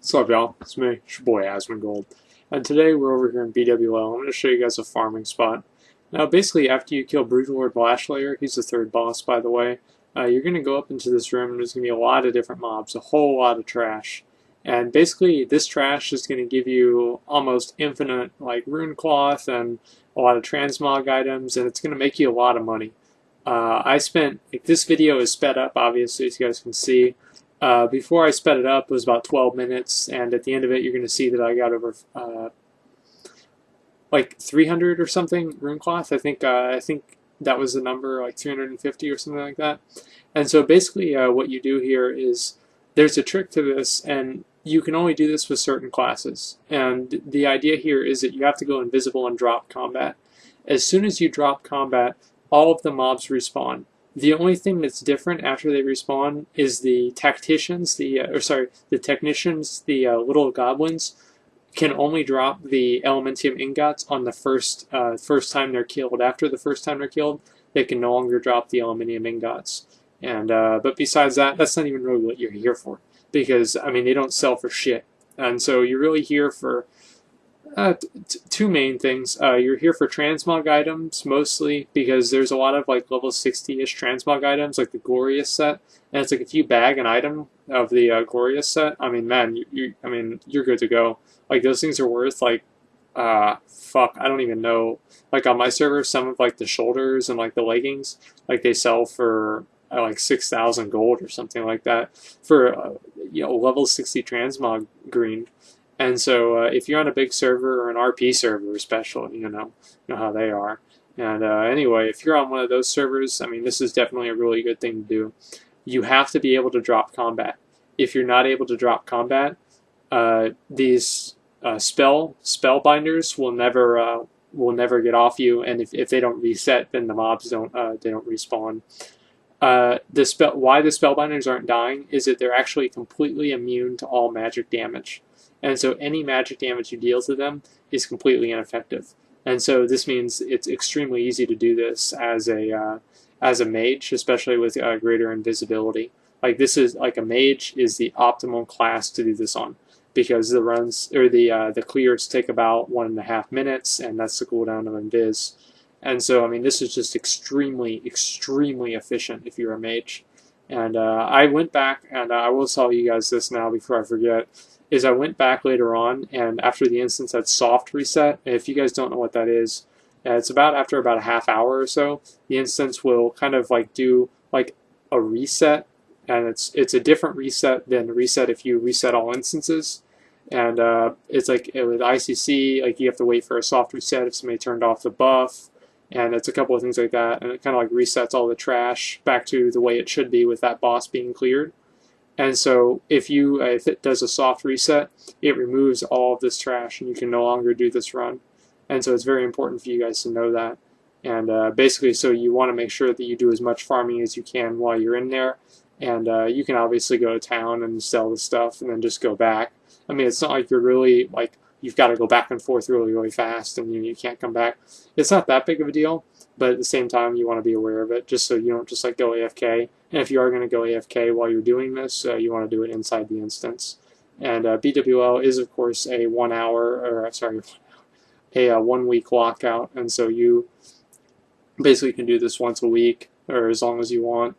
What's up, y'all? It's me, it's your boy Asmongold. And today we're over here in BWL. I'm going to show you guys a farming spot. Now, basically, after you kill Broodlord Blackwing Lair, he's the third boss, by the way, you're going to go up into this room, and there's going to be a lot of different mobs, a whole lot of trash. And basically, this trash is going to give you almost infinite, like, rune cloth and a lot of transmog items, and it's going to make you a lot of money. This video is sped up, obviously, as you guys can see. Before I sped it up, it was about 12 minutes, and at the end of it, you're going to see that I got over like 300 or something rune cloth. I think that was the number, like 350 or something like that. And so basically, what you do here is there's a trick to this, and you can only do this with certain classes. And the idea here is that you have to go invisible and drop combat. As soon as you drop combat, all of the mobs respawn. The only thing that's different after they respawn is the tacticians, the technicians, the little goblins, can only drop the elementium ingots on the first time they're killed. After the first time they're killed, they can no longer drop the elementium ingots. And but besides that, that's not even really what you're here for, because I mean they don't sell for shit. And so you're really here for two main things. You're here for transmog items mostly, because there's a lot of like level 60-ish transmog items, like the Glorious set, and it's like if you bag an item of the Glorious set, I mean, man, you're good to go. Like those things are worth like, fuck, I don't even know. Like on my server, some of like the shoulders and like the leggings, like they sell for like 6,000 gold or something like that for level 60 transmog green. And so if you're on a big server or an RP server especially, you know how they are. And anyway, if you're on one of those servers, I mean, this is definitely a really good thing to do. You have to be able to drop combat. If you're not able to drop combat, these spellbinders will never get off you, and if they don't reset, then the mobs don't respawn. Why the spellbinders aren't dying is that they're actually completely immune to all magic damage. And so any magic damage you deal to them is completely ineffective. And so this means it's extremely easy to do this as a mage, especially with greater invisibility. Like a mage is the optimal class to do this on, because the runs or the clears take about 1.5 minutes, and that's the cooldown of invis. And so I mean this is just extremely efficient if you're a mage. And I went back, and I will tell you guys this now before I forget. I went back later on, and after the instance had soft reset, and if you guys don't know what that is, it's after about a half hour or so, the instance will kind of like do like a reset, and it's a different reset than the reset if you reset all instances. And it's like with ICC, like you have to wait for a soft reset if somebody turned off the buff, and it's a couple of things like that, and it kind of like resets all the trash back to the way it should be with that boss being cleared. And so if it does a soft reset, it removes all of this trash, and you can no longer do this run. And so it's very important for you guys to know that. And basically, so you want to make sure that you do as much farming as you can while you're in there. And you can obviously go to town and sell the stuff and then just go back. I mean, it's not like you're really, like, you've got to go back and forth really fast and you can't come back. It's not that big of a deal, but at the same time, you want to be aware of it, just so you don't just like go AFK. And if you are going to go AFK while you're doing this, you want to do it inside the instance. And BWL is, of course, a 1 week lockout, and so you basically can do this once a week or as long as you want.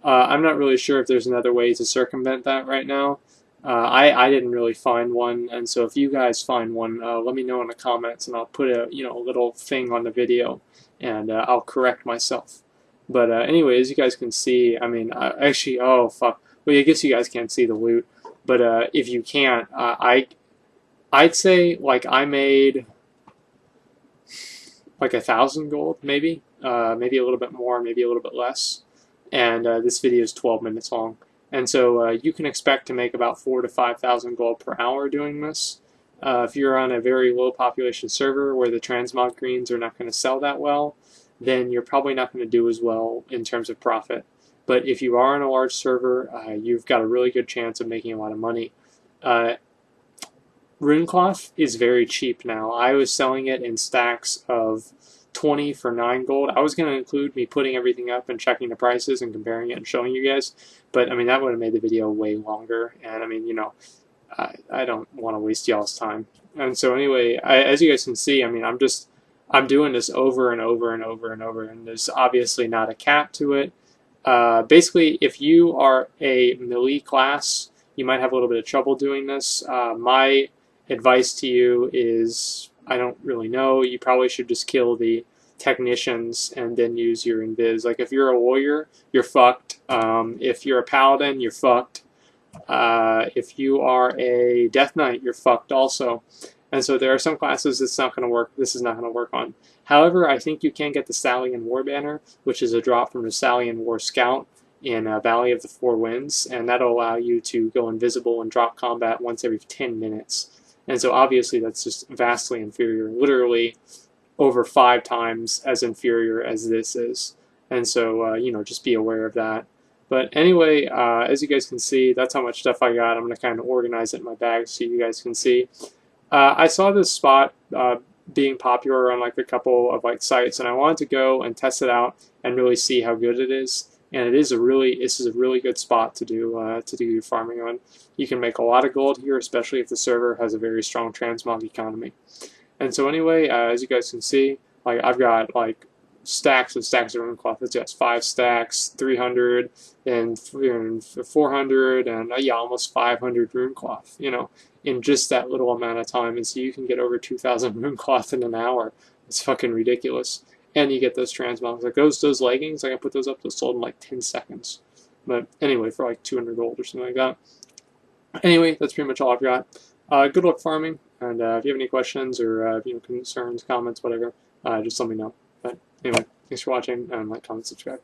I'm not really sure if there's another way to circumvent that right now. I didn't really find one, and so if you guys find one, let me know in the comments, and I'll put a little thing on the video, and I'll correct myself. But anyway, as you guys can see, I mean, actually, oh fuck. Well, I guess you guys can't see the loot, but if you can't, I'd say like I made like 1,000 gold, maybe a little bit more, maybe a little bit less. And this video is 12 minutes long, and so you can expect to make about 4,000 to 5,000 gold per hour doing this. If you're on a very low population server where the transmog greens are not going to sell that well, then you're probably not going to do as well in terms of profit. But if you are on a large server, you've got a really good chance of making a lot of money. Rune cloth is very cheap now. I was selling it in stacks of 20 for 9 gold. I was going to include me putting everything up and checking the prices and comparing it and showing you guys, but I mean that would have made the video way longer. And I mean, I don't want to waste y'all's time. And so anyway, as you guys can see, I mean, I'm doing this over and over and over and over, and there's obviously not a cap to it. Basically, if you are a melee class, you might have a little bit of trouble doing this. My advice to you is, I don't really know, you probably should just kill the technicians and then use your invis. Like if you're a warrior, you're fucked. If you're a paladin, you're fucked. If you are a Death Knight, you're fucked also. And so there are some classes that's not going to work. This is not going to work on. However, I think you can get the Stallion War Banner, which is a drop from the Stallion War Scout in Valley of the Four Winds, and that'll allow you to go invisible and drop combat once every 10 minutes. And so obviously that's just vastly inferior, literally over 5 times as inferior as this is. And so, you know, just be aware of that. But anyway, as you guys can see, that's how much stuff I got. I'm going to kind of organize it in my bag so you guys can see. I saw this spot being popular on like a couple of like sites, and I wanted to go and test it out and really see how good it is. And this is a really good spot to do your farming on. You can make a lot of gold here, especially if the server has a very strong transmog economy. And so anyway, as you guys can see, like I've got like stacks and stacks of rune cloth. It's just 5 stacks, 300 and 400 and yeah, almost 500 rune cloth, you know, in just that little amount of time. And so you can get over 2,000 rune cloth in an hour. It's fucking ridiculous. And you get those transmogs. Like those leggings, I can put those up to sold in like 10 seconds. But anyway, for like 200 gold or something like that. Anyway, that's pretty much all I've got. Good luck farming, and if you have any questions or you know, concerns, comments, whatever, just let me know. But anyway, thanks for watching, and like, comment, subscribe.